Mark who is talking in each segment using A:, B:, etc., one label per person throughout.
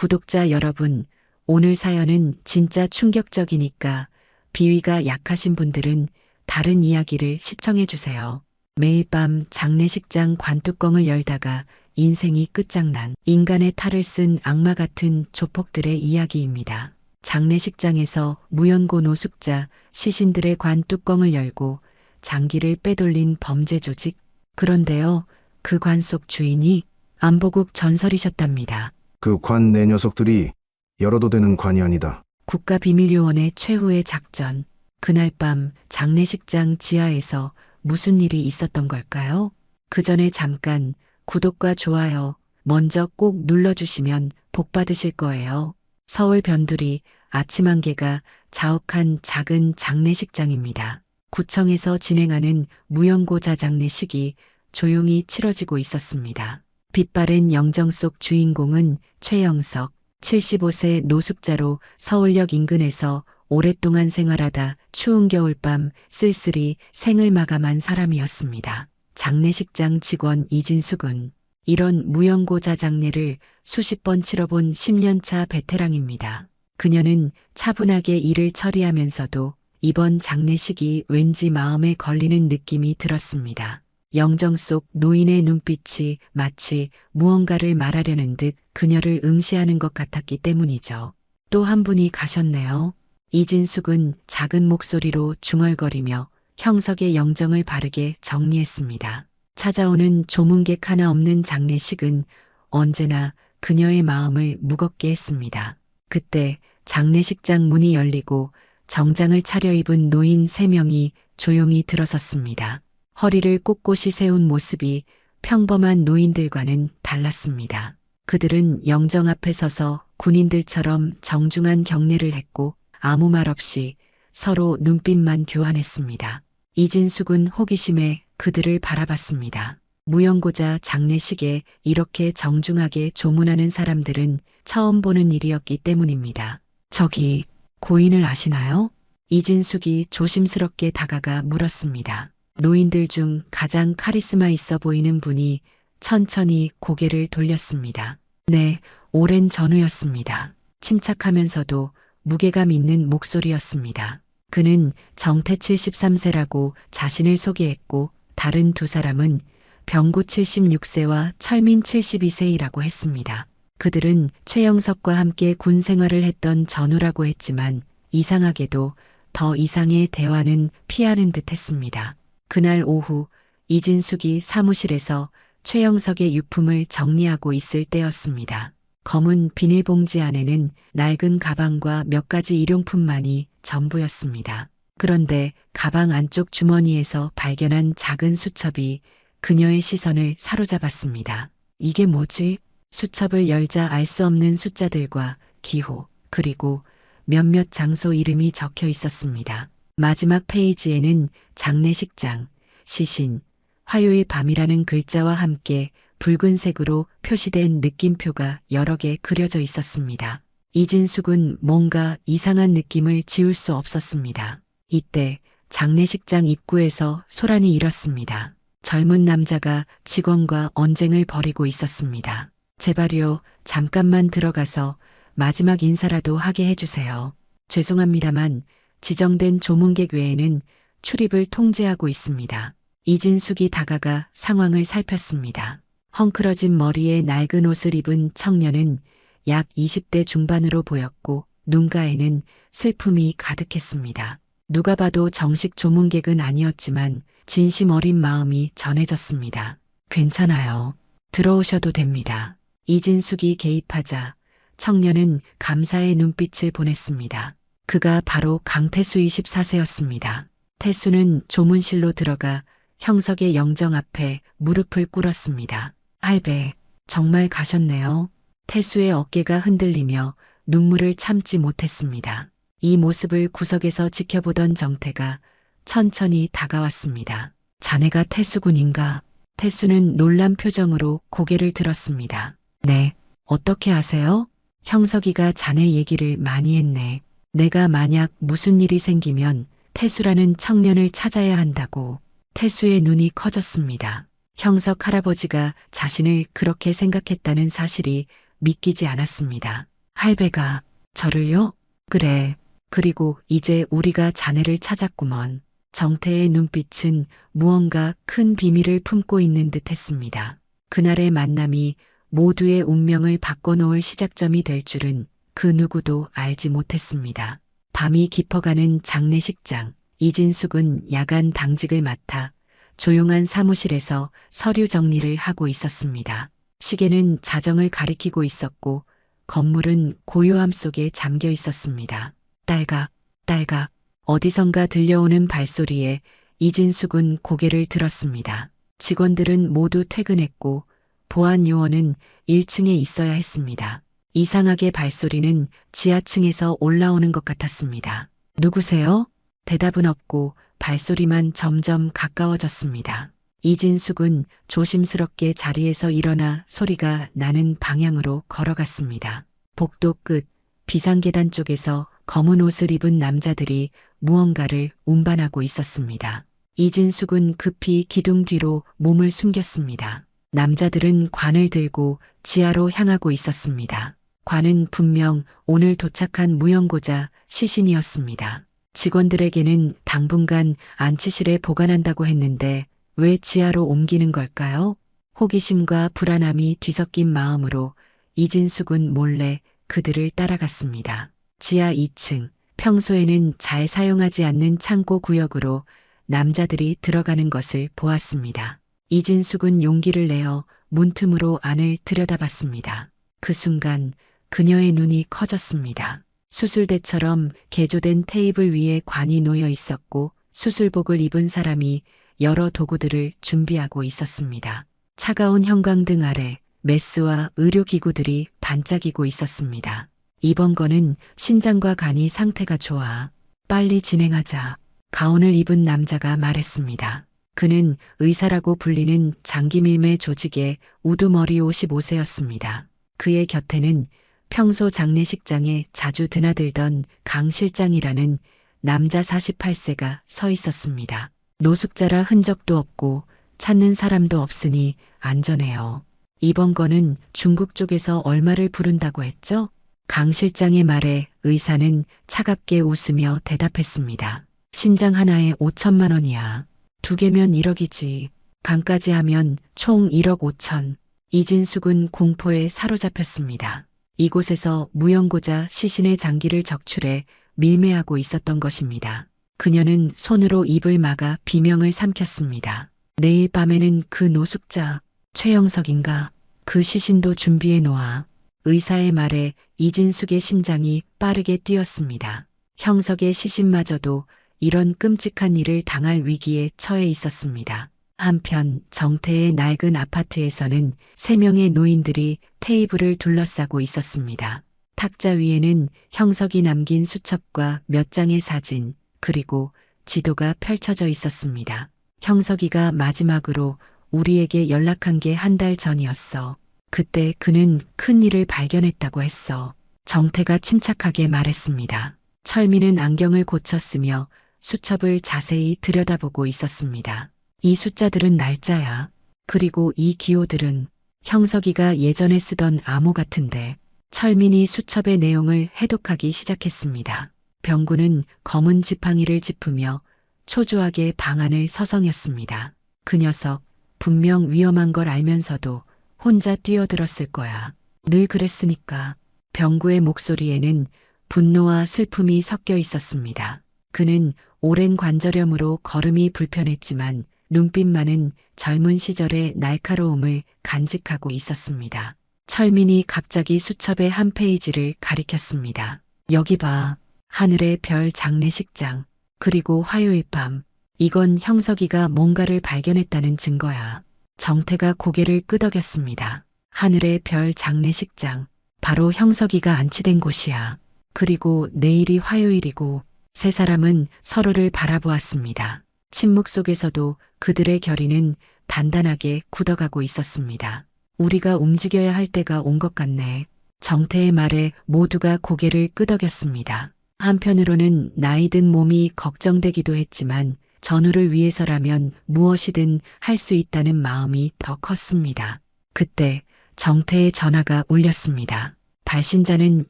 A: 구독자 여러분, 오늘 사연은 진짜 충격적이니까 비위가 약하신 분들은 다른 이야기를 시청해 주세요. 매일 밤 장례식장 관뚜껑을 열다가 인생이 끝장난 인간의 탈을 쓴 악마 같은 조폭들의 이야기입니다. 장례식장에서 무연고 노숙자, 시신들의 관뚜껑을 열고 장기를 빼돌린 범죄 조직. 그런데요, 그 관 속 주인이 안보국 전설이셨답니다.
B: 그 관 내 녀석들이 열어도 되는 관이 아니다.
A: 국가비밀요원의 최후의 작전. 그날 밤 장례식장 지하에서 무슨 일이 있었던 걸까요? 그 전에 잠깐 구독과 좋아요 먼저 꼭 눌러주시면 복 받으실 거예요. 서울 변두리 아침 한개가 자욱한 작은 장례식장입니다. 구청에서 진행하는 무연고자 장례식이 조용히 치러지고 있었습니다. 빛바랜 영정 속 주인공은 최영석, 75세 노숙자로 서울역 인근에서 오랫동안 생활하다 추운 겨울밤 쓸쓸히 생을 마감한 사람이었습니다. 장례식장 직원 이진숙은 이런 무연고자 장례를 수십 번 치러본 10년차 베테랑입니다. 그녀는 차분하게 일을 처리하면서도 이번 장례식이 왠지 마음에 걸리는 느낌이 들었습니다. 영정 속 노인의 눈빛이 마치 무언가를 말하려는 듯 그녀를 응시하는 것 같았기 때문이죠. 또 한 분이 가셨네요. 이진숙은 작은 목소리로 중얼거리며 형석의 영정을 바르게 정리했습니다. 찾아오는 조문객 하나 없는 장례식은 언제나 그녀의 마음을 무겁게 했습니다. 그때 장례식장 문이 열리고 정장을 차려입은 노인 3명이 조용히 들어섰습니다. 허리를 꼿꼿이 세운 모습이 평범한 노인들과는 달랐습니다. 그들은 영정 앞에 서서 군인들처럼 정중한 경례를 했고 아무 말 없이 서로 눈빛만 교환했습니다. 이진숙은 호기심에 그들을 바라봤습니다. 무연고자 장례식에 이렇게 정중하게 조문하는 사람들은 처음 보는 일이었기 때문입니다. 저기 고인을 아시나요? 이진숙이 조심스럽게 다가가 물었습니다. 노인들 중 가장 카리스마 있어 보이는 분이 천천히 고개를 돌렸습니다. 네, 오랜 전우였습니다. 침착하면서도 무게감 있는 목소리였습니다. 그는 정태 73세라고 자신을 소개했고 다른 두 사람은 병구 76세와 철민 72세이라고 했습니다. 그들은 최영석과 함께 군 생활을 했던 전우라고 했지만 이상하게도 더 이상의 대화는 피하는 듯 했습니다. 그날 오후 이진숙이 사무실에서 최영석의 유품을 정리하고 있을 때였습니다. 검은 비닐봉지 안에는 낡은 가방과 몇 가지 일용품만이 전부였습니다. 그런데 가방 안쪽 주머니에서 발견한 작은 수첩이 그녀의 시선을 사로잡았습니다. 이게 뭐지? 수첩을 열자 알 수 없는 숫자들과 기호, 그리고 몇몇 장소 이름이 적혀 있었습니다. 마지막 페이지에는 장례식장, 시신, 화요일 밤이라는 글자와 함께 붉은색으로 표시된 느낌표가 여러 개 그려져 있었습니다. 이진숙은 뭔가 이상한 느낌을 지울 수 없었습니다. 이때 장례식장 입구에서 소란이 일었습니다. 젊은 남자가 직원과 언쟁을 벌이고 있었습니다. 제발요, 잠깐만 들어가서 마지막 인사라도 하게 해주세요. 죄송합니다만 지정된 조문객 외에는 출입을 통제하고 있습니다. 이진숙이 다가가 상황을 살폈습니다. 헝클어진 머리에 낡은 옷을 입은 청년은 약 20대 중반으로 보였고 눈가에는 슬픔이 가득했습니다. 누가 봐도 정식 조문객은 아니었지만 진심 어린 마음이 전해졌습니다. 괜찮아요. 들어오셔도 됩니다. 이진숙이 개입하자 청년은 감사의 눈빛을 보냈습니다. 그가 바로 강태수 24세였습니다. 태수는 조문실로 들어가 형석의 영정 앞에 무릎을 꿇었습니다. 할배, 정말 가셨네요. 태수의 어깨가 흔들리며 눈물을 참지 못했습니다. 이 모습을 구석에서 지켜보던 정태가 천천히 다가왔습니다. 자네가 태수군인가? 태수는 놀란 표정으로 고개를 들었습니다. 네, 어떻게 아세요? 형석이가 자네 얘기를 많이 했네. 내가 만약 무슨 일이 생기면 태수라는 청년을 찾아야 한다고. 태수의 눈이 커졌습니다. 형석 할아버지가 자신을 그렇게 생각했다는 사실이 믿기지 않았습니다. 할배가 저를요? 그래. 그리고 이제 우리가 자네를 찾았구먼. 정태의 눈빛은 무언가 큰 비밀을 품고 있는 듯 했습니다. 그날의 만남이 모두의 운명을 바꿔놓을 시작점이 될 줄은 그 누구도 알지 못했습니다. 밤이 깊어가는 장례식장, 이진숙은 야간 당직을 맡아 조용한 사무실에서 서류 정리를 하고 있었습니다. 시계는 자정을 가리키고 있었고 건물은 고요함 속에 잠겨 있었습니다. 딸각, 어디선가 들려오는 발소리에 이진숙은 고개를 들었습니다. 직원들은 모두 퇴근했고 보안 요원은 1층에 있어야 했습니다. 이상하게 발소리는 지하층에서 올라오는 것 같았습니다. 누구세요? 대답은 없고 발소리만 점점 가까워졌습니다. 이진숙은 조심스럽게 자리에서 일어나 소리가 나는 방향으로 걸어갔습니다. 복도 끝 비상계단 쪽에서 검은 옷을 입은 남자들이 무언가를 운반하고 있었습니다. 이진숙은 급히 기둥 뒤로 몸을 숨겼습니다. 남자들은 관을 들고 지하로 향하고 있었습니다. 관은 분명 오늘 도착한 무용고자 시신이었습니다. 직원들에게는 당분간 안치실에 보관한다고 했는데 왜 지하로 옮기는 걸까요? 호기심과 불안함이 뒤섞인 마음으로 이진숙은 몰래 그들을 따라갔습니다. 지하 2층, 평소에는 잘 사용하지 않는 창고 구역으로 남자들이 들어가는 것을 보았습니다. 이진숙은 용기를 내어 문틈으로 안을 들여다봤습니다. 그 순간 그녀의 눈이 커졌습니다. 수술대처럼 개조된 테이블 위에 관이 놓여 있었고 수술복을 입은 사람이 여러 도구들을 준비하고 있었습니다. 차가운 형광등 아래 메스와 의료기구들이 반짝이고 있었습니다. 이번 건은 신장과 간이 상태가 좋아. 빨리 진행하자. 가운을 입은 남자가 말했습니다. 그는 의사라고 불리는 장기밀매 조직의 우두머리 55세였습니다. 그의 곁에는 평소 장례식장에 자주 드나들던 강 실장이라는 남자 48세가 서 있었습니다. 노숙자라 흔적도 없고 찾는 사람도 없으니 안전해요. 이번 건은 중국 쪽에서 얼마를 부른다고 했죠? 강 실장의 말에 의사는 차갑게 웃으며 대답했습니다. 신장 하나에 5천만 원이야. 2개면 1억이지. 강까지 하면 총 1억 5천. 이진숙은 공포에 사로잡혔습니다. 이곳에서 무용고자 시신의 장기를 적출해 밀매하고 있었던 것입니다. 그녀는 손으로 입을 막아 비명을 삼켰습니다. 내일 밤에는 그 노숙자 최영석인가? 그 시신도 준비해 놓아. 의사의 말에 이진숙의 심장이 빠르게 뛰었습니다. 형석의 시신마저도 이런 끔찍한 일을 당할 위기에 처해 있었습니다. 한편 정태의 낡은 아파트에서는 3명의 노인들이 테이블을 둘러싸고 있었습니다. 탁자 위에는 형석이 남긴 수첩과 몇 장의 사진, 그리고 지도가 펼쳐져 있었습니다. 형석이가 마지막으로 우리에게 연락한 게 1달 전이었어. 그때 그는 큰 일을 발견했다고 했어. 정태가 침착하게 말했습니다. 철민은 안경을 고쳤으며 수첩을 자세히 들여다보고 있었습니다. 이 숫자들은 날짜야. 그리고 이 기호들은 형석이가 예전에 쓰던 암호 같은데. 철민이 수첩의 내용을 해독하기 시작했습니다. 병구는 검은 지팡이를 짚으며 초조하게 방안을 서성였습니다. 그 녀석 분명 위험한 걸 알면서도 혼자 뛰어들었을 거야. 늘 그랬으니까. 병구의 목소리에는 분노와 슬픔이 섞여 있었습니다. 그는 오랜 관절염으로 걸음이 불편했지만 눈빛만은 젊은 시절의 날카로움을 간직하고 있었습니다. 철민이 갑자기 수첩의 한 페이지를 가리켰습니다. 여기 봐. 하늘의 별 장례식장. 그리고 화요일 밤. 이건 형석이가 뭔가를 발견했다는 증거야. 정태가 고개를 끄덕였습니다. 하늘의 별 장례식장. 바로 형석이가 안치된 곳이야. 그리고 내일이 화요일이고. 3사람은 서로를 바라보았습니다. 침묵 속에서도 그들의 결의는 단단하게 굳어가고 있었습니다. 우리가 움직여야 할 때가 온 것 같네. 정태의 말에 모두가 고개를 끄덕였습니다. 한편으로는 나이 든 몸이 걱정되기도 했지만 전우를 위해서라면 무엇이든 할 수 있다는 마음이 더 컸습니다. 그때 정태의 전화가 울렸습니다. 발신자는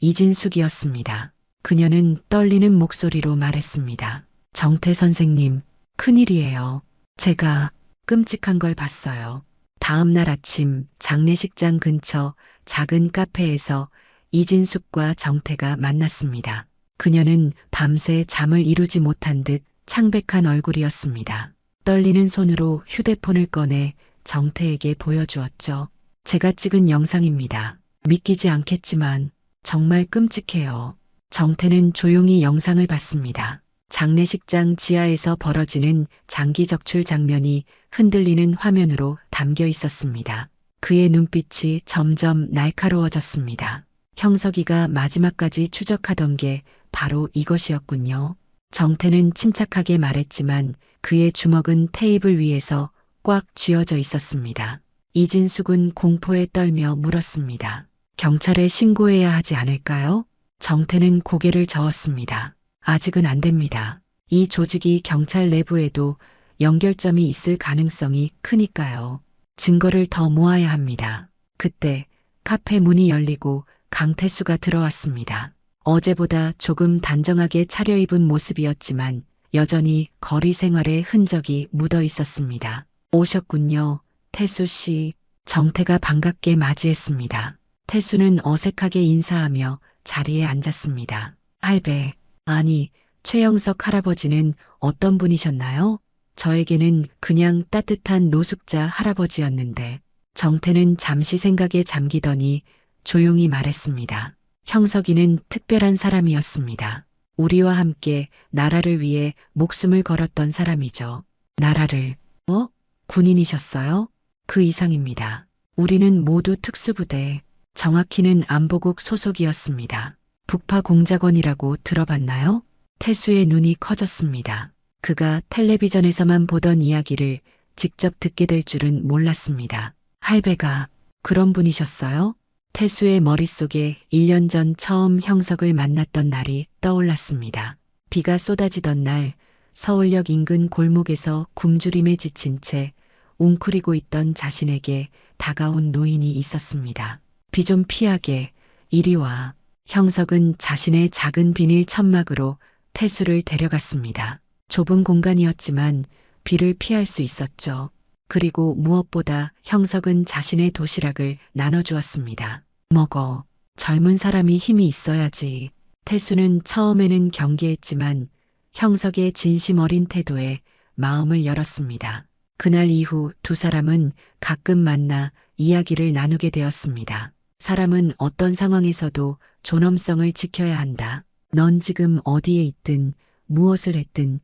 A: 이진숙이었습니다. 그녀는 떨리는 목소리로 말했습니다. 정태 선생님, 큰일이에요. 제가 끔찍한 걸 봤어요. 다음 날 아침 장례식장 근처 작은 카페에서 이진숙과 정태가 만났습니다. 그녀는 밤새 잠을 이루지 못한 듯 창백한 얼굴이었습니다. 떨리는 손으로 휴대폰을 꺼내 정태에게 보여주었죠. 제가 찍은 영상입니다. 믿기지 않겠지만 정말 끔찍해요. 정태는 조용히 영상을 봤습니다. 장례식장 지하에서 벌어지는 장기 적출 장면이 흔들리는 화면으로 담겨 있었습니다. 그의 눈빛이 점점 날카로워졌습니다. 형석이가 마지막까지 추적하던 게 바로 이것이었군요. 정태는 침착하게 말했지만 그의 주먹은 테이블 위에서 꽉 쥐어져 있었습니다. 이진숙은 공포에 떨며 물었습니다. 경찰에 신고해야 하지 않을까요? 정태는 고개를 저었습니다. 아직은 안 됩니다. 이 조직이 경찰 내부에도 연결점이 있을 가능성이 크니까요. 증거를 더 모아야 합니다. 그때 카페 문이 열리고 강태수가 들어왔습니다. 어제보다 조금 단정하게 차려입은 모습이었지만 여전히 거리 생활의 흔적이 묻어 있었습니다. 오셨군요. 태수 씨. 정태가 반갑게 맞이했습니다. 태수는 어색하게 인사하며 자리에 앉았습니다. 할배, 아니, 최영석 할아버지는 어떤 분이셨나요? 저에게는 그냥 따뜻한 노숙자 할아버지였는데. 정태는 잠시 생각에 잠기더니 조용히 말했습니다. 형석이는 특별한 사람이었습니다. 우리와 함께 나라를 위해 목숨을 걸었던 사람이죠. 나라를, 군인이셨어요? 그 이상입니다. 우리는 모두 특수부대, 정확히는 안보국 소속이었습니다. 북파 공작원이라고 들어봤나요? 태수의 눈이 커졌습니다. 그가 텔레비전에서만 보던 이야기를 직접 듣게 될 줄은 몰랐습니다. 할배가 그런 분이셨어요? 태수의 머릿속에 1년 전 처음 형석을 만났던 날이 떠올랐습니다. 비가 쏟아지던 날 서울역 인근 골목에서 굶주림에 지친 채 웅크리고 있던 자신에게 다가온 노인이 있었습니다. 비 좀 피하게, 이리 와. 형석은 자신의 작은 비닐 천막으로 태수를 데려갔습니다. 좁은 공간이었지만 비를 피할 수 있었죠. 그리고 무엇보다 형석은 자신의 도시락을 나눠주었습니다. 먹어. 젊은 사람이 힘이 있어야지. 태수는 처음에는 경계했지만 형석의 진심 어린 태도에 마음을 열었습니다. 그날 이후 두 사람은 가끔 만나 이야기를 나누게 되었습니다. 사람은 어떤 상황에서도 존엄성을 지켜야 한다. 넌 지금 어디에 있든 무엇을 했든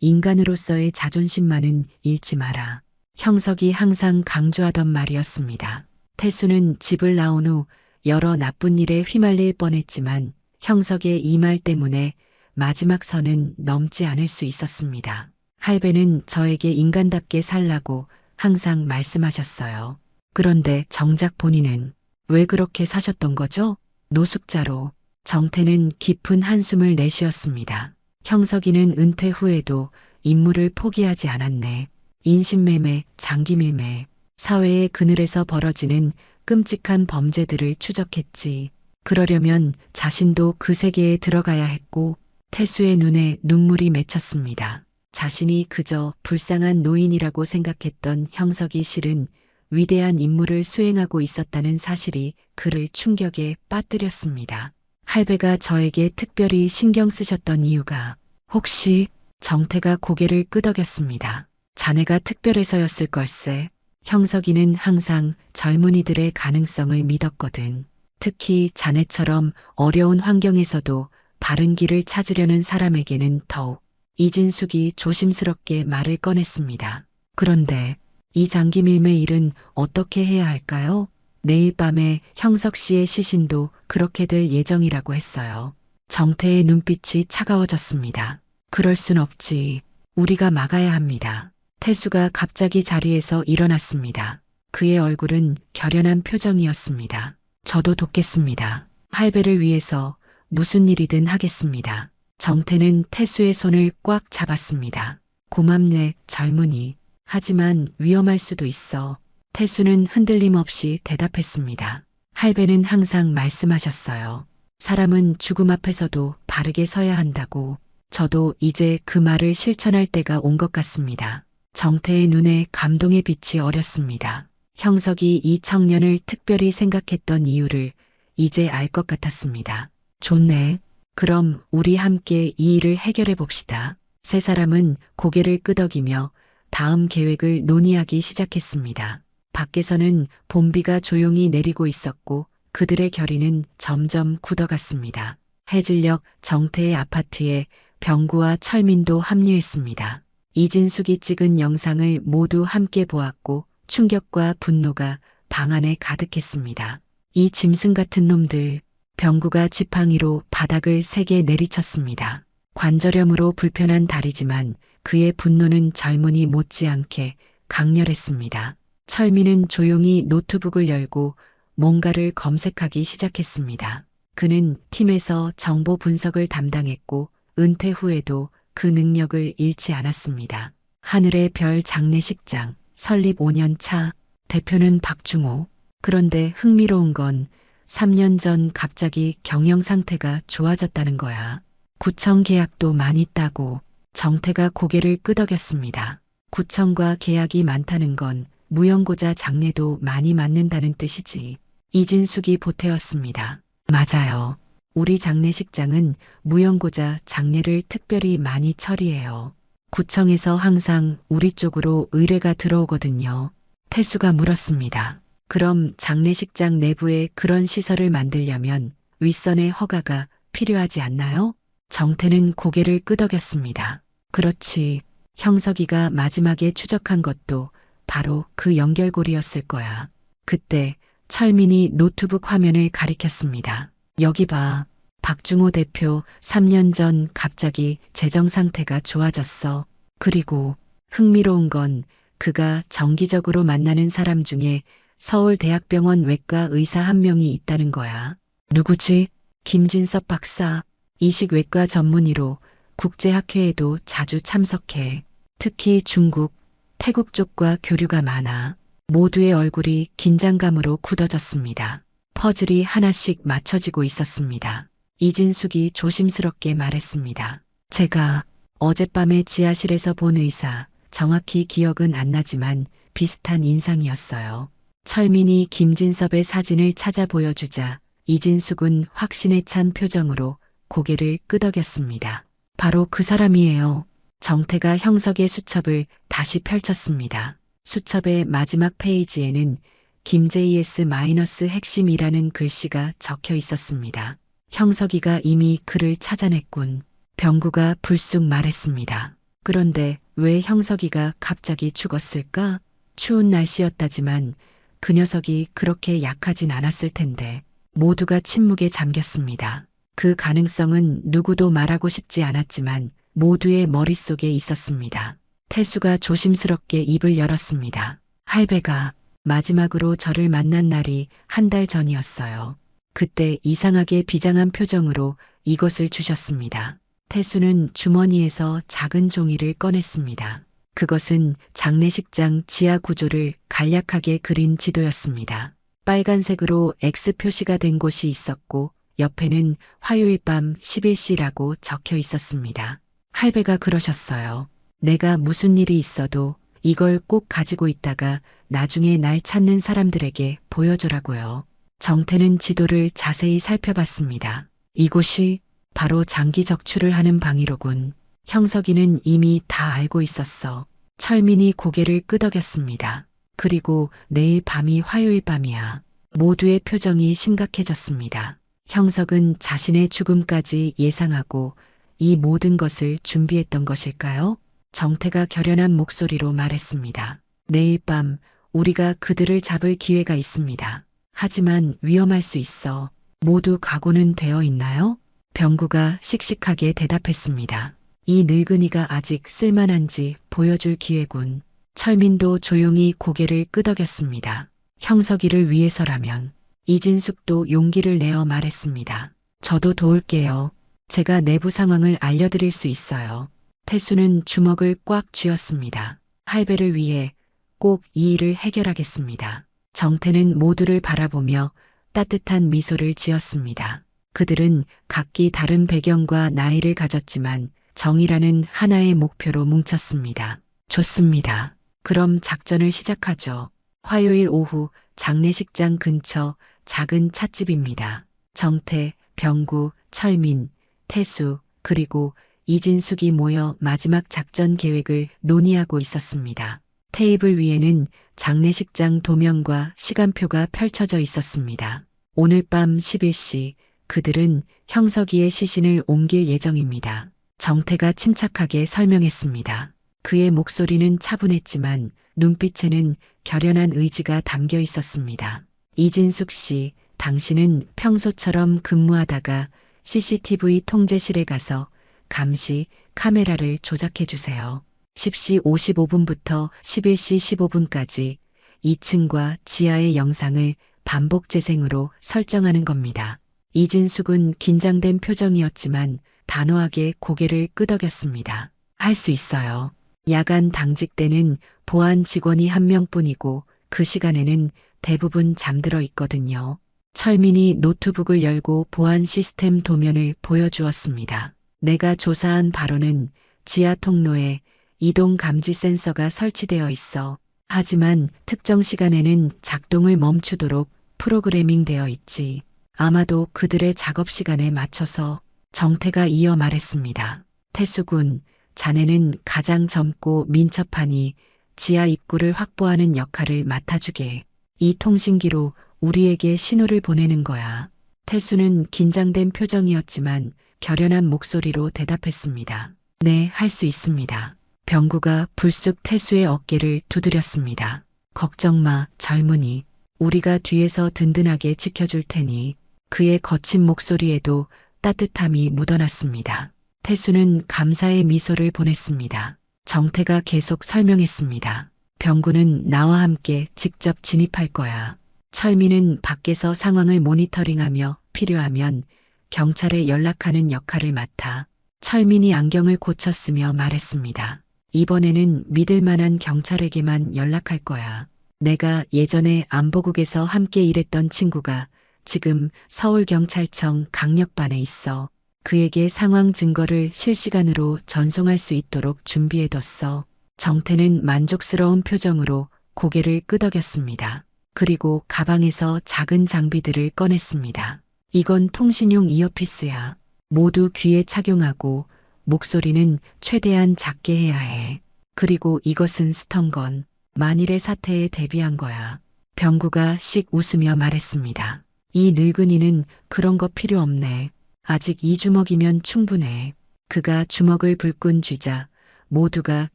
A: 인간으로서의 자존심만은 잃지 마라. 형석이 항상 강조하던 말이었습니다. 태수는 집을 나온 후 여러 나쁜 일에 휘말릴 뻔했지만 형석의 이 말 때문에 마지막 선은 넘지 않을 수 있었습니다. 할배는 저에게 인간답게 살라고 항상 말씀하셨어요. 그런데 정작 본인은 왜 그렇게 사셨던 거죠? 노숙자로. 정태는 깊은 한숨을 내쉬었습니다. 형석이는 은퇴 후에도 임무를 포기하지 않았네. 인신매매, 장기밀매, 사회의 그늘에서 벌어지는 끔찍한 범죄들을 추적했지. 그러려면 자신도 그 세계에 들어가야 했고 태수의 눈에 눈물이 맺혔습니다. 자신이 그저 불쌍한 노인이라고 생각했던 형석이 실은 위대한 임무를 수행하고 있었다는 사실이 그를 충격에 빠뜨렸습니다. 할배가 저에게 특별히 신경 쓰셨던 이유가 혹시 정태가 고개를 끄덕였습니다. 자네가 특별해서였을 걸세. 형석이는 항상 젊은이들의 가능성을 믿었거든. 특히 자네처럼 어려운 환경에서도 바른 길을 찾으려는 사람에게는 더욱. 이진숙이 조심스럽게 말을 꺼냈습니다. 그런데 이 장기 밀매 일은 어떻게 해야 할까요? 내일 밤에 형석 씨의 시신도 그렇게 될 예정이라고 했어요. 정태의 눈빛이 차가워졌습니다. 그럴 순 없지. 우리가 막아야 합니다. 태수가 갑자기 자리에서 일어났습니다. 그의 얼굴은 결연한 표정이었습니다. 저도 돕겠습니다. 할배를 위해서 무슨 일이든 하겠습니다. 정태는 태수의 손을 꽉 잡았습니다. 고맙네, 젊은이. 하지만 위험할 수도 있어. 태수는 흔들림 없이 대답했습니다. 할배는 항상 말씀하셨어요. 사람은 죽음 앞에서도 바르게 서야 한다고. 저도 이제 그 말을 실천할 때가 온 것 같습니다. 정태의 눈에 감동의 빛이 어렸습니다. 형석이 이 청년을 특별히 생각했던 이유를 이제 알 것 같았습니다. 좋네. 그럼 우리 함께 이 일을 해결해 봅시다. 세 사람은 고개를 끄덕이며 다음 계획을 논의하기 시작했습니다. 밖에서는 봄비가 조용히 내리고 있었고 그들의 결의는 점점 굳어갔습니다. 해질녘 정태의 아파트에 병구와 철민도 합류했습니다. 이진숙이 찍은 영상을 모두 함께 보았고 충격과 분노가 방 안에 가득했습니다. 이 짐승 같은 놈들. 병구가 지팡이로 바닥을 세게 내리쳤습니다. 관절염으로 불편한 다리지만 그의 분노는 젊은이 못지않게 강렬했습니다. 철민은 조용히 노트북을 열고 뭔가를 검색하기 시작했습니다. 그는 팀에서 정보 분석을 담당했고 은퇴 후에도 그 능력을 잃지 않았습니다. 하늘의 별 장례식장, 설립 5년 차, 대표는 박중호. 그런데 흥미로운 건 3년 전 갑자기 경영 상태가 좋아졌다는 거야. 구청 계약도 많이 따고. 정태가 고개를 끄덕였습니다. 구청과 계약이 많다는 건 무용고자 장례도 많이 맞는다는 뜻이지. 이진숙이 보태었습니다. 맞아요. 우리 장례식장은 무용고자 장례를 특별히 많이 처리해요. 구청에서 항상 우리 쪽으로 의뢰가 들어오거든요. 태수가 물었습니다. 그럼 장례식장 내부에 그런 시설을 만들려면 윗선의 허가가 필요하지 않나요? 정태는 고개를 끄덕였습니다. 그렇지. 형석이가 마지막에 추적한 것도 바로 그 연결고리였을 거야. 그때 철민이 노트북 화면을 가리켰습니다. 여기 봐. 박중호 대표 3년 전 갑자기 재정 상태가 좋아졌어. 그리고 흥미로운 건 그가 정기적으로 만나는 사람 중에 서울대학병원 외과 의사 한 명이 있다는 거야. 누구지? 김진섭 박사. 이식외과 전문의로 국제학회에도 자주 참석해. 특히 중국, 태국 쪽과 교류가 많아. 모두의 얼굴이 긴장감으로 굳어졌습니다. 퍼즐이 하나씩 맞춰지고 있었습니다. 이진숙이 조심스럽게 말했습니다. 제가 어젯밤에 지하실에서 본 의사, 정확히 기억은 안 나지만 비슷한 인상이었어요. 철민이 김진섭의 사진을 찾아 보여주자 이진숙은 확신에 찬 표정으로 고개를 끄덕였습니다. 바로 그 사람이에요. 정태가 형석의 수첩을 다시 펼쳤습니다. 수첩의 마지막 페이지에는 김JS- 핵심이라는 글씨가 적혀 있었습니다. 형석이가 이미 그를 찾아냈군. 병구가 불쑥 말했습니다. 그런데 왜 형석이가 갑자기 죽었을까? 추운 날씨였다지만 그 녀석이 그렇게 약하진 않았을 텐데. 모두가 침묵에 잠겼습니다. 그 가능성은 누구도 말하고 싶지 않았지만 모두의 머릿속에 있었습니다. 태수가 조심스럽게 입을 열었습니다. 할배가 마지막으로 저를 만난 날이 한 달 전이었어요. 그때 이상하게 비장한 표정으로 이것을 주셨습니다. 태수는 주머니에서 작은 종이를 꺼냈습니다. 그것은 장례식장 지하 구조를 간략하게 그린 지도였습니다. 빨간색으로 X 표시가 된 곳이 있었고 옆에는 화요일 밤 11시라고 적혀 있었습니다. 할배가 그러셨어요. 내가 무슨 일이 있어도 이걸 꼭 가지고 있다가 나중에 날 찾는 사람들에게 보여주라고요. 정태는 지도를 자세히 살펴봤습니다. 이곳이 바로 장기 적출을 하는 방이로군. 형석이는 이미 다 알고 있었어. 철민이 고개를 끄덕였습니다. 그리고 내일 밤이 화요일 밤이야. 모두의 표정이 심각해졌습니다. 형석은 자신의 죽음까지 예상하고 이 모든 것을 준비했던 것일까요? 정태가 결연한 목소리로 말했습니다. 내일 밤 우리가 그들을 잡을 기회가 있습니다. 하지만 위험할 수 있어. 모두 각오는 되어 있나요? 병구가 씩씩하게 대답했습니다. 이 늙은이가 아직 쓸만한지 보여줄 기회군. 철민도 조용히 고개를 끄덕였습니다. 형석이를 위해서라면. 이진숙도 용기를 내어 말했습니다. 저도 도울게요. 제가 내부 상황을 알려드릴 수 있어요. 태수는 주먹을 꽉 쥐었습니다. 할배를 위해 꼭 이 일을 해결하겠습니다. 정태는 모두를 바라보며 따뜻한 미소를 지었습니다. 그들은 각기 다른 배경과 나이를 가졌지만 정의라는 하나의 목표로 뭉쳤습니다. 좋습니다. 그럼 작전을 시작하죠. 화요일 오후 장례식장 근처 작은 찻집입니다. 정태, 병구, 철민, 태수, 그리고 이진숙이 모여 마지막 작전 계획을 논의하고 있었습니다. 테이블 위에는 장례식장 도면과 시간표가 펼쳐져 있었습니다. 오늘 밤 11시 그들은 형석이의 시신을 옮길 예정입니다. 정태가 침착하게 설명했습니다. 그의 목소리는 차분했지만 눈빛에는 결연한 의지가 담겨 있었습니다. 이진숙 씨, 당신은 평소처럼 근무하다가 CCTV 통제실에 가서 감시 카메라를 조작해 주세요. 10시 55분부터 11시 15분까지 2층과 지하의 영상을 반복 재생으로 설정하는 겁니다. 이진숙은 긴장된 표정이었지만 단호하게 고개를 끄덕였습니다. 할 수 있어요. 야간 당직 때는 보안 직원이 한 명뿐이고 그 시간에는 대부분 잠들어 있거든요. 철민이 노트북을 열고 보안 시스템 도면을 보여주었습니다. 내가 조사한 바로는 지하 통로에 이동 감지 센서가 설치되어 있어. 하지만 특정 시간에는 작동을 멈추도록 프로그래밍 되어 있지. 아마도 그들의 작업 시간에 맞춰서. 정태가 이어 말했습니다. 태수군, 자네는 가장 젊고 민첩하니 지하 입구를 확보하는 역할을 맡아주게. 이 통신기로 우리에게 신호를 보내는 거야. 태수는 긴장된 표정이었지만 결연한 목소리로 대답했습니다. 네, 할 수 있습니다. 병구가 불쑥 태수의 어깨를 두드렸습니다. 걱정 마, 젊은이. 우리가 뒤에서 든든하게 지켜줄 테니. 그의 거친 목소리에도 따뜻함이 묻어났습니다. 태수는 감사의 미소를 보냈습니다. 정태가 계속 설명했습니다. 병구는 나와 함께 직접 진입할 거야. 철민은 밖에서 상황을 모니터링하며 필요하면 경찰에 연락하는 역할을 맡아. 철민이 안경을 고쳤으며 말했습니다. 이번에는 믿을 만한 경찰에게만 연락할 거야. 내가 예전에 안보국에서 함께 일했던 친구가 지금 서울경찰청 강력반에 있어. 그에게 상황 증거를 실시간으로 전송할 수 있도록 준비해뒀어. 정태는 만족스러운 표정으로 고개를 끄덕였습니다. 그리고 가방에서 작은 장비들을 꺼냈습니다. 이건 통신용 이어피스야. 모두 귀에 착용하고 목소리는 최대한 작게 해야 해. 그리고 이것은 스턴건. 만일의 사태에 대비한 거야. 병구가 씩 웃으며 말했습니다. 이 늙은이는 그런 거 필요 없네. 아직 이 주먹이면 충분해. 그가 주먹을 불끈 쥐자 모두가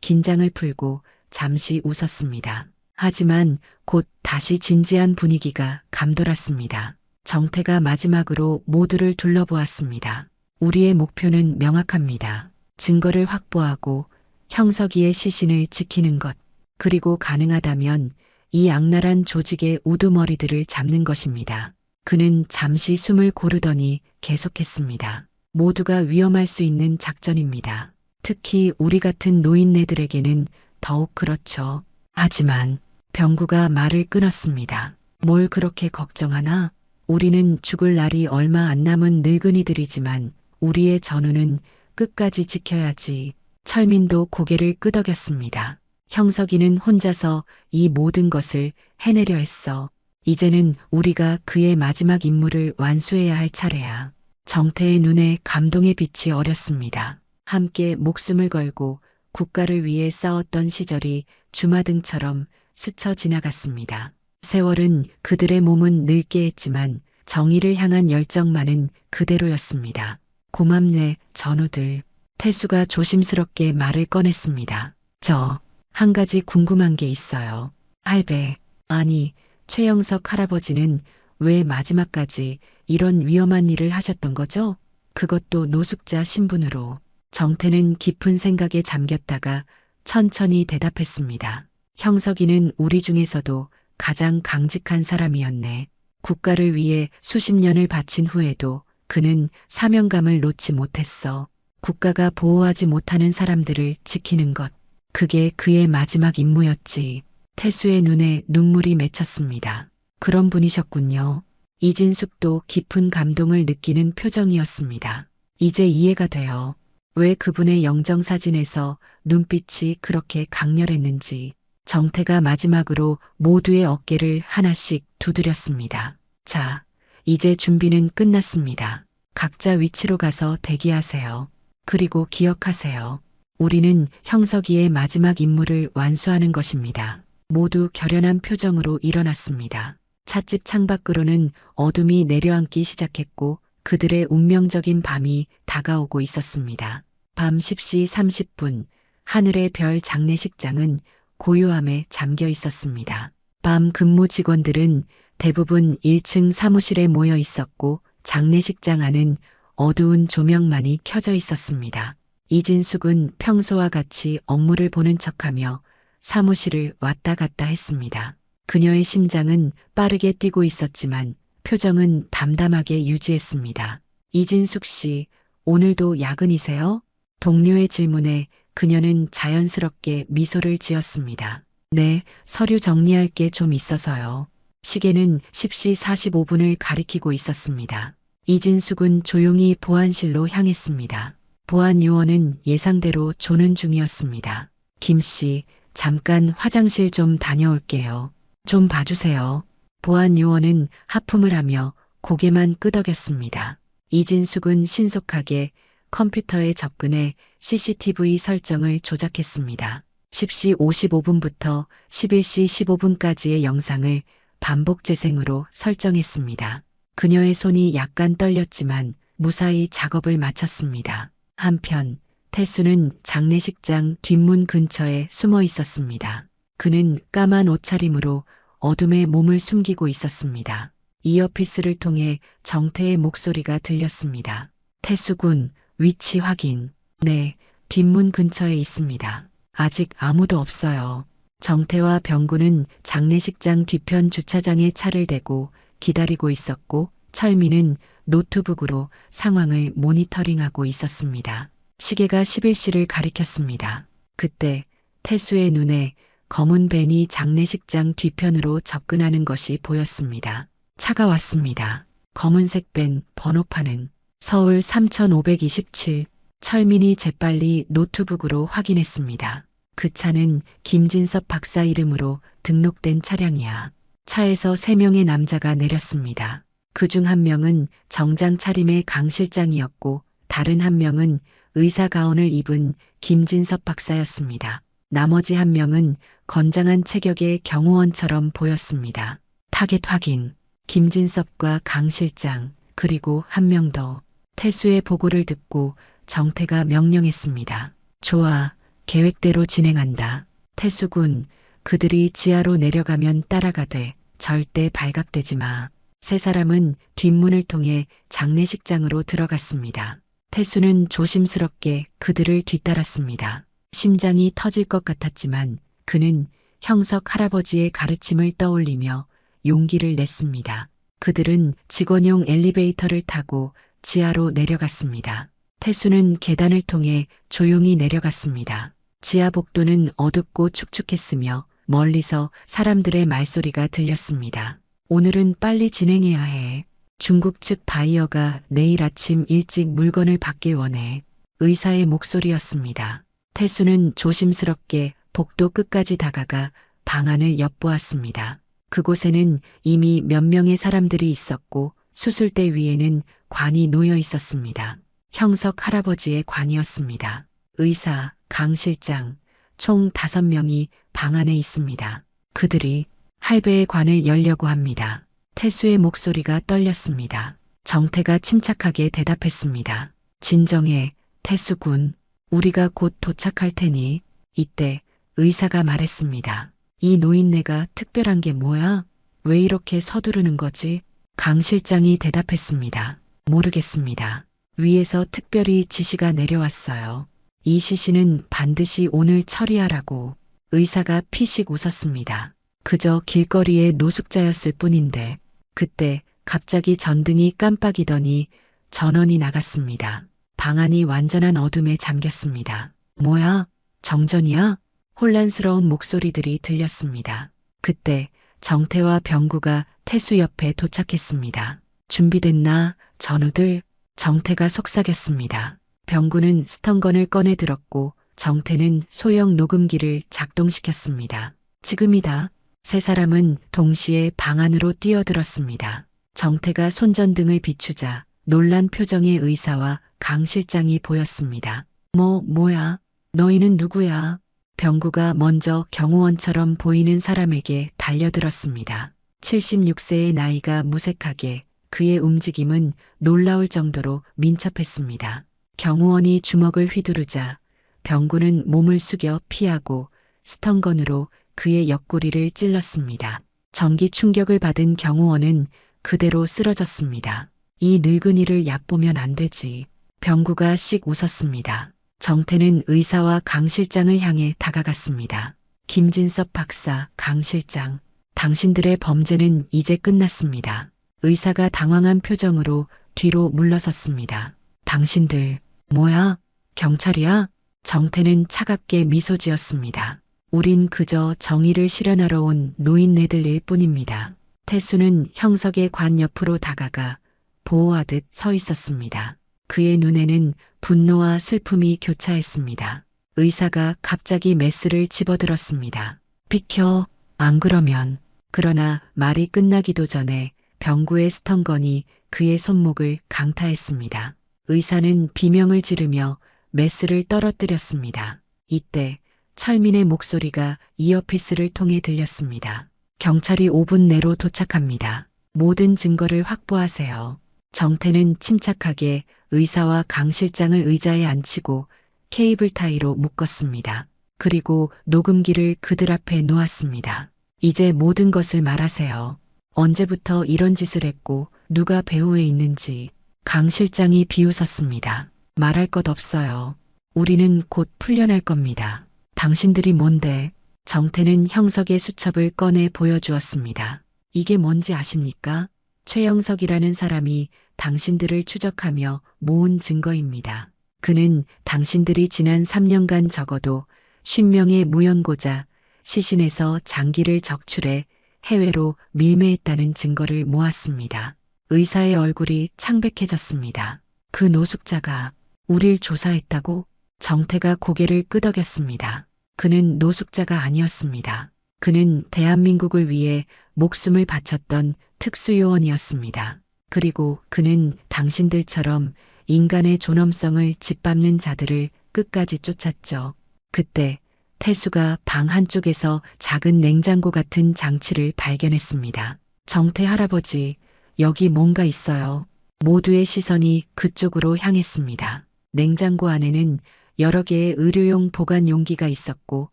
A: 긴장을 풀고 잠시 웃었습니다. 하지만 곧 다시 진지한 분위기가 감돌았습니다. 정태가 마지막으로 모두를 둘러보았습니다. 우리의 목표는 명확합니다. 증거를 확보하고 형석이의 시신을 지키는 것, 그리고 가능하다면 이 악랄한 조직의 우두머리들을 잡는 것입니다. 그는 잠시 숨을 고르더니 계속했습니다. 모두가 위험할 수 있는 작전입니다. 특히 우리 같은 노인네들에게는 더욱 그렇죠. 하지만 병구가 말을 끊었습니다. 뭘 그렇게 걱정하나? 우리는 죽을 날이 얼마 안 남은 늙은이들이지만 우리의 전우는 끝까지 지켜야지. 철민도 고개를 끄덕였습니다. 형석이는 혼자서 이 모든 것을 해내려 했어. 이제는 우리가 그의 마지막 임무를 완수해야 할 차례야. 정태의 눈에 감동의 빛이 어렸습니다. 함께 목숨을 걸고 국가를 위해 싸웠던 시절이 주마등처럼 스쳐 지나갔습니다. 세월은 그들의 몸은 늙게 했지만 정의를 향한 열정만은 그대로였습니다. 고맙네, 전우들. 태수가 조심스럽게 말을 꺼냈습니다. 저, 한 가지 궁금한 게 있어요. 할배, 아니, 최영석 할아버지는 왜 마지막까지 이런 위험한 일을 하셨던 거죠? 그것도 노숙자 신분으로. 정태는 깊은 생각에 잠겼다가 천천히 대답했습니다. 형석이는 우리 중에서도 가장 강직한 사람이었네. 국가를 위해 수십 년을 바친 후에도 그는 사명감을 놓지 못했어. 국가가 보호하지 못하는 사람들을 지키는 것. 그게 그의 마지막 임무였지. 태수의 눈에 눈물이 맺혔습니다. 그런 분이셨군요. 이진숙도 깊은 감동을 느끼는 표정이었습니다. 이제 이해가 돼요. 왜 그분의 영정사진에서 눈빛이 그렇게 강렬했는지. 정태가 마지막으로 모두의 어깨를 하나씩 두드렸습니다. 자, 이제 준비는 끝났습니다. 각자 위치로 가서 대기하세요. 그리고 기억하세요. 우리는 형석이의 마지막 임무를 완수하는 것입니다. 모두 결연한 표정으로 일어났습니다. 찻집 창밖으로는 어둠이 내려앉기 시작했고 그들의 운명적인 밤이 다가오고 있었습니다. 밤 10시 30분 하늘의 별 장례식장은 고요함에 잠겨 있었습니다. 밤 근무 직원들은 대부분 1층 사무실에 모여 있었고 장례식장 안은 어두운 조명만이 켜져 있었습니다. 이진숙은 평소와 같이 업무를 보는 척하며 사무실을 왔다 갔다 했습니다. 그녀의 심장은 빠르게 뛰고 있었지만 표정은 담담하게 유지했습니다. 이진숙 씨, 오늘도 야근이세요? 동료의 질문에 그녀는 자연스럽게 미소를 지었습니다. 네, 서류 정리할 게 좀 있어서요. 시계는 10시 45분을 가리키고 있었습니다. 이진숙은 조용히 보안실로 향했습니다. 보안 요원은 예상대로 조는 중이었습니다. 김 씨, 잠깐 화장실 좀 다녀올게요. 좀 봐주세요. 보안 요원은 하품을 하며 고개만 끄덕였습니다. 이진숙은 신속하게 컴퓨터에 접근해 CCTV 설정을 조작했습니다. 10시 55분부터 11시 15분까지의 영상을 반복 재생으로 설정했습니다. 그녀의 손이 약간 떨렸지만 무사히 작업을 마쳤습니다. 한편 태수는 장례식장 뒷문 근처에 숨어 있었습니다. 그는 까만 옷차림으로 어둠에 몸을 숨기고 있었습니다. 이어피스를 통해 정태의 목소리가 들렸습니다. 태수군, 위치 확인. 네, 뒷문 근처에 있습니다. 아직 아무도 없어요. 정태와 병구는 장례식장 뒤편 주차장에 차를 대고 기다리고 있었고 철민은 노트북으로 상황을 모니터링하고 있었습니다. 시계가 11시를 가리켰습니다. 그때 태수의 눈에 검은 밴이 장례식장 뒤편으로 접근하는 것이 보였습니다. 차가 왔습니다. 검은색 밴 번호판은 서울 3527. 철민이 재빨리 노트북으로 확인했습니다. 그 차는 김진섭 박사 이름으로 등록된 차량이야. 차에서 3명의 남자가 내렸습니다. 그중 한 명은 정장 차림의 강 실장이었고 다른 한 명은 의사 가운을 입은 김진섭 박사였습니다. 나머지 한 명은 건장한 체격의 경호원처럼 보였습니다. 타겟 확인. 김진섭과 강 실장, 그리고 한 명 더. 태수의 보고를 듣고 정태가 명령했습니다. 좋아, 계획대로 진행한다. 태수군, 그들이 지하로 내려가면 따라가되 절대 발각되지 마. 세 사람은 뒷문을 통해 장례식장으로 들어갔습니다. 태수는 조심스럽게 그들을 뒤따랐습니다. 심장이 터질 것 같았지만 그는 형석 할아버지의 가르침을 떠올리며 용기를 냈습니다. 그들은 직원용 엘리베이터를 타고 지하로 내려갔습니다. 태수는 계단을 통해 조용히 내려갔습니다. 지하 복도는 어둡고 축축했으며 멀리서 사람들의 말소리가 들렸습니다. 오늘은 빨리 진행해야 해. 중국 측 바이어가 내일 아침 일찍 물건을 받길 원해. 의사의 목소리였습니다. 태수는 조심스럽게 복도 끝까지 다가가 방안을 엿보았습니다. 그곳에는 이미 몇 명의 사람들이 있었고 수술대 위에는 관이 놓여 있었습니다. 형석 할아버지의 관이었습니다. 의사, 강 실장, 총 5명이 방 안에 있습니다. 그들이 할배의 관을 열려고 합니다. 태수의 목소리가 떨렸습니다. 정태가 침착하게 대답했습니다. 진정해, 태수군. 우리가 곧 도착할 테니. 이때 의사가 말했습니다. 이 노인네가 특별한 게 뭐야? 왜 이렇게 서두르는 거지? 강 실장이 대답했습니다. 모르겠습니다. 위에서 특별히 지시가 내려왔어요. 이 시신은 반드시 오늘 처리하라고. 의사가 피식 웃었습니다. 그저 길거리의 노숙자였을 뿐인데. 그때 갑자기 전등이 깜빡이더니 전원이 나갔습니다. 방 안이 완전한 어둠에 잠겼습니다. 뭐야? 정전이야? 혼란스러운 목소리들이 들렸습니다. 그때 정태와 병구가 태수 옆에 도착했습니다. 준비됐나, 전우들? 정태가 속삭였습니다. 병구는 스턴건을 꺼내 들었고 정태는 소형 녹음기를 작동시켰습니다. 지금이다. 세 사람은 동시에 방 안으로 뛰어들었습니다. 정태가 손전등을 비추자 놀란 표정의 의사와 강 실장이 보였습니다. 뭐야? 너희는 누구야? 병구가 먼저 경호원처럼 보이는 사람에게 달려들었습니다. 76세의 나이가 무색하게 그의 움직임은 놀라울 정도로 민첩했습니다. 경호원이 주먹을 휘두르자 병구는 몸을 숙여 피하고 스턴건으로 그의 옆구리를 찔렀습니다. 전기 충격을 받은 경호원은 그대로 쓰러졌습니다. 이 늙은이를 얕보면 안 되지. 병구가 씩 웃었습니다. 정태는 의사와 강 실장을 향해 다가갔습니다. 김진섭 박사, 강 실장, 당신들의 범죄는 이제 끝났습니다. 의사가 당황한 표정으로 뒤로 물러섰습니다. 당신들, 뭐야? 경찰이야? 정태는 차갑게 미소 지었습니다. 우린 그저 정의를 실현하러 온 노인네들일 뿐입니다. 태수는 형석의 관 옆으로 다가가 보호하듯 서 있었습니다. 그의 눈에는 분노와 슬픔이 교차했습니다. 의사가 갑자기 메스를 집어들었습니다. 비켜, 안 그러면. 그러나 말이 끝나기도 전에 병구의 스턴건이 그의 손목을 강타했습니다. 의사는 비명을 지르며 메스를 떨어뜨렸습니다. 이때 철민의 목소리가 이어피스를 통해 들렸습니다. 경찰이 5분 내로 도착합니다. 모든 증거를 확보하세요. 정태는 침착하게 의사와 강 실장을 의자에 앉히고 케이블 타이로 묶었습니다. 그리고 녹음기를 그들 앞에 놓았습니다. 이제 모든 것을 말하세요. 언제부터 이런 짓을 했고 누가 배후에 있는지. 강 실장이 비웃었습니다. 말할 것 없어요. 우리는 곧 풀려날 겁니다. 당신들이 뭔데? 정태는 형석의 수첩을 꺼내 보여주었습니다. 이게 뭔지 아십니까? 최형석이라는 사람이 당신들을 추적하며 모은 증거입니다. 그는 당신들이 지난 3년간 적어도 50명의 무연고자 시신에서 장기를 적출해 해외로 밀매했다는 증거를 모았습니다. 의사의 얼굴이 창백해졌습니다. 그 노숙자가 우릴 조사했다고? 정태가 고개를 끄덕였습니다. 그는 노숙자가 아니었습니다. 그는 대한민국을 위해 목숨을 바쳤던 특수요원이었습니다. 그리고 그는 당신들처럼 인간의 존엄성을 짓밟는 자들을 끝까지 쫓았죠. 그때 태수가 방 한쪽에서 작은 냉장고 같은 장치를 발견했습니다. 정태 할아버지, 여기 뭔가 있어요. 모두의 시선이 그쪽으로 향했습니다. 냉장고 안에는 여러 개의 의료용 보관 용기가 있었고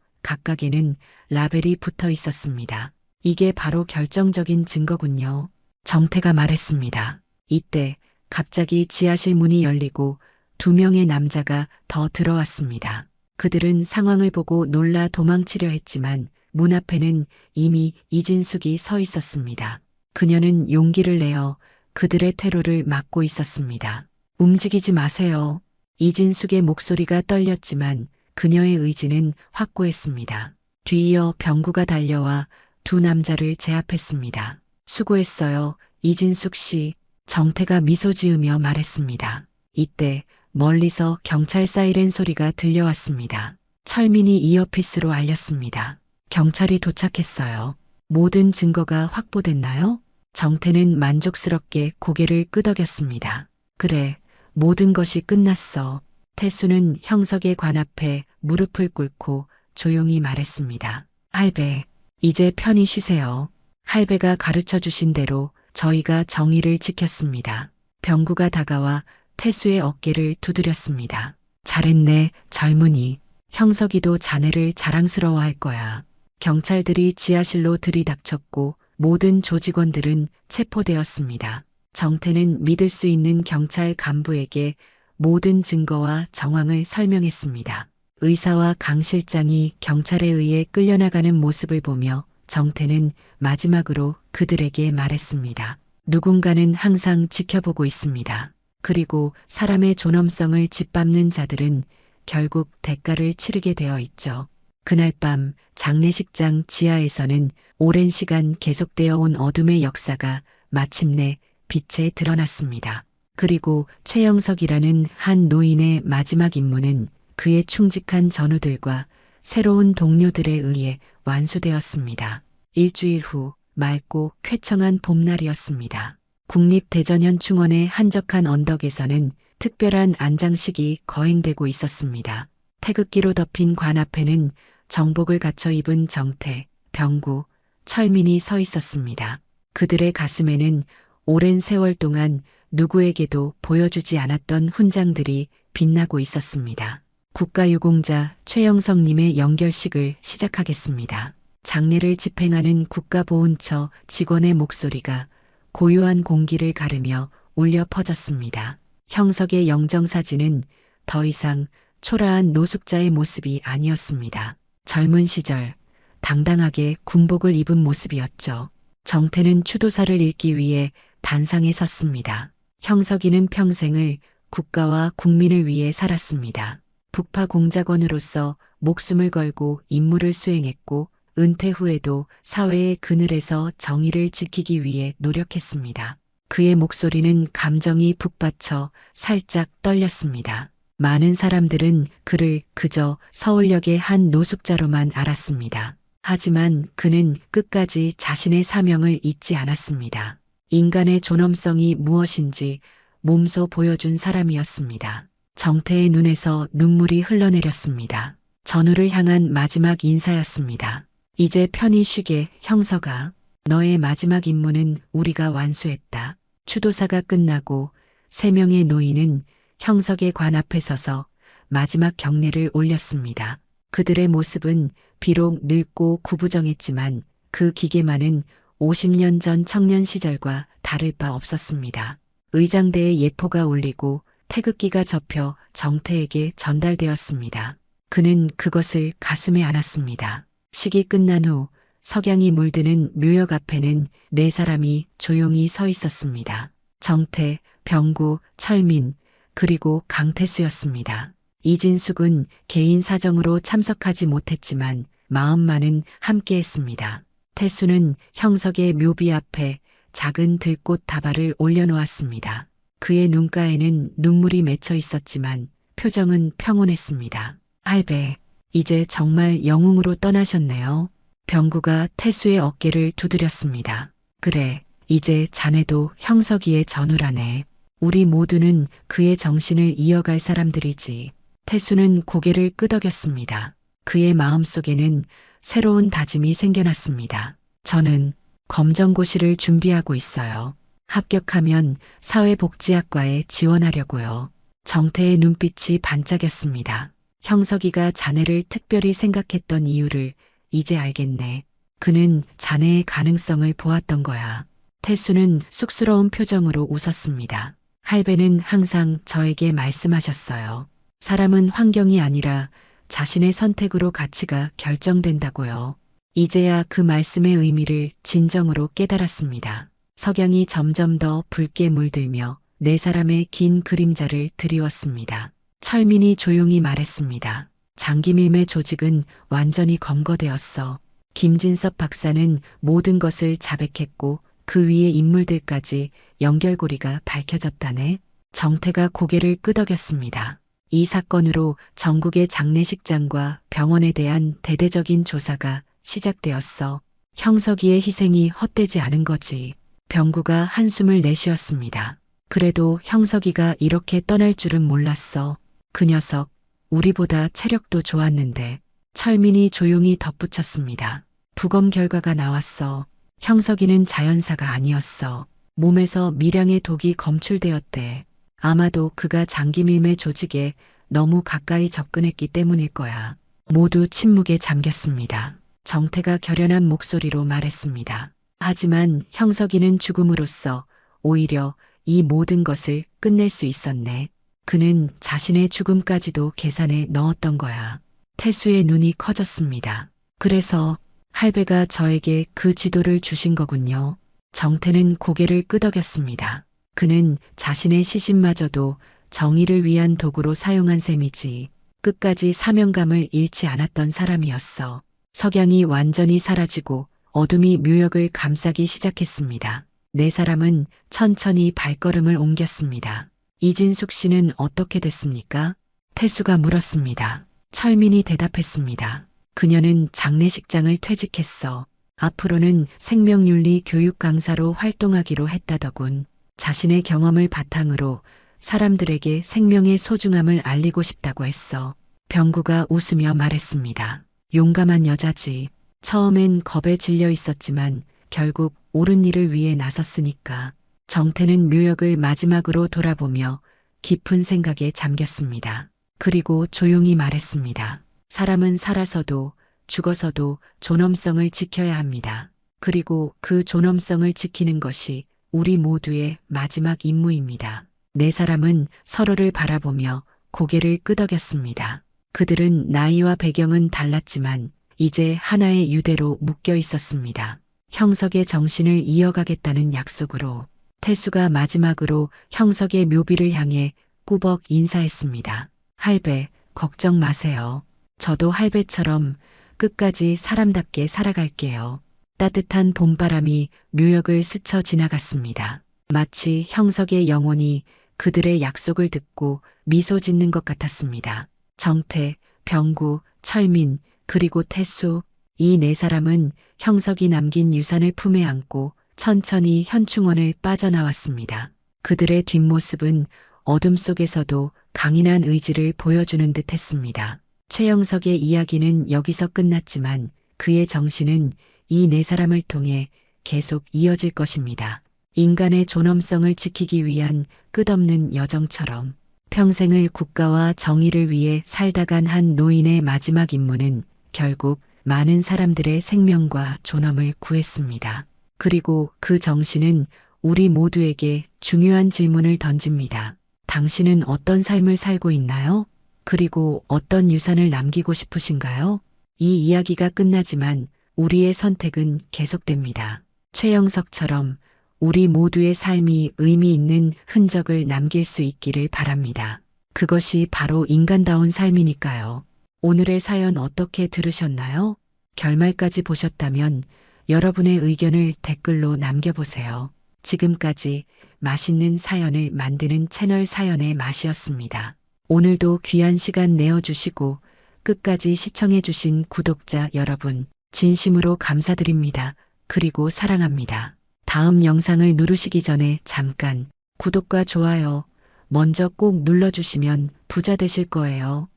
A: 각각에는 라벨이 붙어 있었습니다. 이게 바로 결정적인 증거군요. 정태가 말했습니다. 이때 갑자기 지하실 문이 열리고 2명의 남자가 더 들어왔습니다. 그들은 상황을 보고 놀라 도망치려 했지만 문 앞에는 이미 이진숙이 서 있었습니다. 그녀는 용기를 내어 그들의 퇴로를 막고 있었습니다. 움직이지 마세요. 이진숙의 목소리가 떨렸지만 그녀의 의지는 확고했습니다. 뒤이어 병구가 달려와 2 남자를 제압했습니다. 수고했어요, 이진숙 씨. 정태가 미소 지으며 말했습니다. 이때 멀리서 경찰 사이렌 소리가 들려왔습니다. 철민이 이어피스로 알렸습니다. 경찰이 도착했어요. 모든 증거가 확보됐나요? 정태는 만족스럽게 고개를 끄덕였습니다. 그래, 모든 것이 끝났어. 태수는 형석의 관 앞에 무릎을 꿇고 조용히 말했습니다. 할배, 이제 편히 쉬세요. 할배가 가르쳐 주신 대로 저희가 정의를 지켰습니다. 병구가 다가와 태수의 어깨를 두드렸습니다. 잘했네, 젊은이. 형석이도 자네를 자랑스러워할 거야. 경찰들이 지하실로 들이닥쳤고 모든 조직원들은 체포되었습니다. 정태는 믿을 수 있는 경찰 간부에게 모든 증거와 정황을 설명했습니다. 의사와 강 실장이 경찰에 의해 끌려나가는 모습을 보며 정태는 마지막으로 그들에게 말했습니다. 누군가는 항상 지켜보고 있습니다. 그리고 사람의 존엄성을 짓밟는 자들은 결국 대가를 치르게 되어 있죠. 그날 밤 장례식장 지하에서는 오랜 시간 계속되어 온 어둠의 역사가 마침내 빛에 드러났습니다. 그리고 최영석이라는 한 노인의 마지막 임무는 그의 충직한 전우들과 새로운 동료들에 의해 완수되었습니다. 일주일 후 맑고 쾌청한 봄날이었습니다. 국립대전현 충원의 한적한 언덕에서는 특별한 안장식이 거행되고 있었습니다. 태극기로 덮인 관 앞에는 정복을 갖춰 입은 정태, 병구, 철민이 서 있었습니다. 그들의 가슴에는 오랜 세월 동안 누구에게도 보여주지 않았던 훈장들이 빛나고 있었습니다. 국가유공자 최영석님의 연결식을 시작하겠습니다. 장례를 집행하는 국가보훈처 직원의 목소리가 고요한 공기를 가르며 울려 퍼졌습니다. 형석의 영정사진은 더 이상 초라한 노숙자의 모습이 아니었습니다. 젊은 시절 당당하게 군복을 입은 모습이었죠. 정태는 추도사를 읽기 위해 단상에 섰습니다. 형석이는 평생을 국가와 국민을 위해 살았습니다. 북파 공작원으로서 목숨을 걸고 임무를 수행했고 은퇴 후에도 사회의 그늘에서 정의를 지키기 위해 노력했습니다. 그의 목소리는 감정이 북받쳐 살짝 떨렸습니다. 많은 사람들은 그를 그저 서울역의 한 노숙자로만 알았습니다. 하지만 그는 끝까지 자신의 사명을 잊지 않았습니다. 인간의 존엄성이 무엇인지 몸소 보여준 사람이었습니다. 정태의 눈에서 눈물이 흘러내렸습니다. 전우를 향한 마지막 인사였습니다. 이제 편히 쉬게, 형석아. 너의 마지막 임무는 우리가 완수했다. 추도사가 끝나고 3명의 노인은 형석의 관 앞에 서서 마지막 경례를 올렸습니다. 그들의 모습은 비록 늙고 구부정했지만 그 기계만은 50년 전 청년 시절과 다를 바 없었습니다. 의장대의 예포가 울리고 태극기가 접혀 정태에게 전달되었습니다. 그는 그것을 가슴에 안았습니다. 식이 끝난 후 석양이 물드는 묘역 앞에는 4사람이 조용히 서 있었습니다. 정태, 병구, 철민, 그리고 강태수였습니다. 이진숙은 개인 사정으로 참석하지 못했지만 마음만은 함께했습니다. 태수는 형석의 묘비 앞에 작은 들꽃 다발을 올려놓았습니다. 그의 눈가에는 눈물이 맺혀 있었지만 표정은 평온했습니다. 할배, 이제 정말 영웅으로 떠나셨네요. 병구가 태수의 어깨를 두드렸습니다. 그래, 이제 자네도 형석이의 전우라네. 우리 모두는 그의 정신을 이어갈 사람들이지. 태수는 고개를 끄덕였습니다. 그의 마음속에는 새로운 다짐이 생겨났습니다. 저는 검정고시를 준비하고 있어요. 합격하면 사회복지학과에 지원하려고요. 정태의 눈빛이 반짝였습니다. 형석이가 자네를 특별히 생각했던 이유를 이제 알겠네. 그는 자네의 가능성을 보았던 거야. 태수는 쑥스러운 표정으로 웃었습니다. 할배는 항상 저에게 말씀하셨어요. 사람은 환경이 아니라 자신의 선택으로 가치가 결정된다고요. 이제야 그 말씀의 의미를 진정으로 깨달았습니다. 석양이 점점 더 붉게 물들며 4사람의 긴 그림자를 드리웠습니다. 철민이 조용히 말했습니다. 장기밀매 조직은 완전히 검거되었어. 김진섭 박사는 모든 것을 자백했고 그 위의 인물들까지 연결고리가 밝혀졌다네. 정태가 고개를 끄덕였습니다. 이 사건으로 전국의 장례식장과 병원에 대한 대대적인 조사가 시작되었어. 형석이의 희생이 헛되지 않은 거지. 병구가 한숨을 내쉬었습니다. 그래도 형석이가 이렇게 떠날 줄은 몰랐어. 그 녀석, 우리보다 체력도 좋았는데. 철민이 조용히 덧붙였습니다. 부검 결과가 나왔어. 형석이는 자연사가 아니었어. 몸에서 미량의 독이 검출되었대. 아마도 그가 장기밀매 조직에 너무 가까이 접근했기 때문일 거야. 모두 침묵에 잠겼습니다. 정태가 결연한 목소리로 말했습니다. 하지만 형석이는 죽음으로써 오히려 이 모든 것을 끝낼 수 있었네. 그는 자신의 죽음까지도 계산에 넣었던 거야. 태수의 눈이 커졌습니다. 그래서 할배가 저에게 그 지도를 주신 거군요. 정태는 고개를 끄덕였습니다. 그는 자신의 시신마저도 정의를 위한 도구로 사용한 셈이지. 끝까지 사명감을 잃지 않았던 사람이었어. 석양이 완전히 사라지고 어둠이 묘역을 감싸기 시작했습니다. 네 사람은 천천히 발걸음을 옮겼습니다. 이진숙 씨는 어떻게 됐습니까? 태수가 물었습니다. 철민이 대답했습니다. 그녀는 장례식장을 퇴직했어. 앞으로는 생명윤리 교육 강사로 활동하기로 했다더군. 자신의 경험을 바탕으로 사람들에게 생명의 소중함을 알리고 싶다고 했어. 병구가 웃으며 말했습니다. 용감한 여자지. 처음엔 겁에 질려 있었지만 결국 옳은 일을 위해 나섰으니까. 정태는 묘역을 마지막으로 돌아보며 깊은 생각에 잠겼습니다. 그리고 조용히 말했습니다. 사람은 살아서도 죽어서도 존엄성을 지켜야 합니다. 그리고 그 존엄성을 지키는 것이 우리 모두의 마지막 임무입니다. 네 사람은 서로를 바라보며 고개를 끄덕였습니다. 그들은 나이와 배경은 달랐지만 이제 하나의 유대로 묶여 있었습니다. 형석의 정신을 이어가겠다는 약속으로. 태수가 마지막으로 형석의 묘비를 향해 꾸벅 인사했습니다. 할배, 걱정 마세요. 저도 할배처럼 끝까지 사람답게 살아갈게요. 따뜻한 봄바람이 묘역을 스쳐 지나갔습니다. 마치 형석의 영혼이 그들의 약속을 듣고 미소 짓는 것 같았습니다. 정태, 병구, 철민, 그리고 태수, 이 네 사람은 형석이 남긴 유산을 품에 안고 천천히 현충원을 빠져나왔습니다. 그들의 뒷모습은 어둠 속에서도 강인한 의지를 보여주는 듯 했습니다. 최영석의 이야기는 여기서 끝났지만 그의 정신은 이 네 사람을 통해 계속 이어질 것입니다. 인간의 존엄성을 지키기 위한 끝없는 여정처럼 평생을 국가와 정의를 위해 살다 간 한 노인의 마지막 임무는 결국 많은 사람들의 생명과 존엄을 구했습니다. 그리고 그 정신은 우리 모두에게 중요한 질문을 던집니다. 당신은 어떤 삶을 살고 있나요? 그리고 어떤 유산을 남기고 싶으신가요? 이 이야기가 끝나지만 우리의 선택은 계속됩니다. 최영석처럼 우리 모두의 삶이 의미 있는 흔적을 남길 수 있기를 바랍니다. 그것이 바로 인간다운 삶이니까요. 오늘의 사연 어떻게 들으셨나요? 결말까지 보셨다면 여러분의 의견을 댓글로 남겨보세요. 지금까지 맛있는 사연을 만드는 채널 사연의 맛이었습니다. 오늘도 귀한 시간 내어주시고 끝까지 시청해주신 구독자 여러분, 진심으로 감사드립니다. 그리고 사랑합니다. 다음 영상을 누르시기 전에 잠깐 구독과 좋아요 먼저 꼭 눌러주시면 부자 되실 거예요.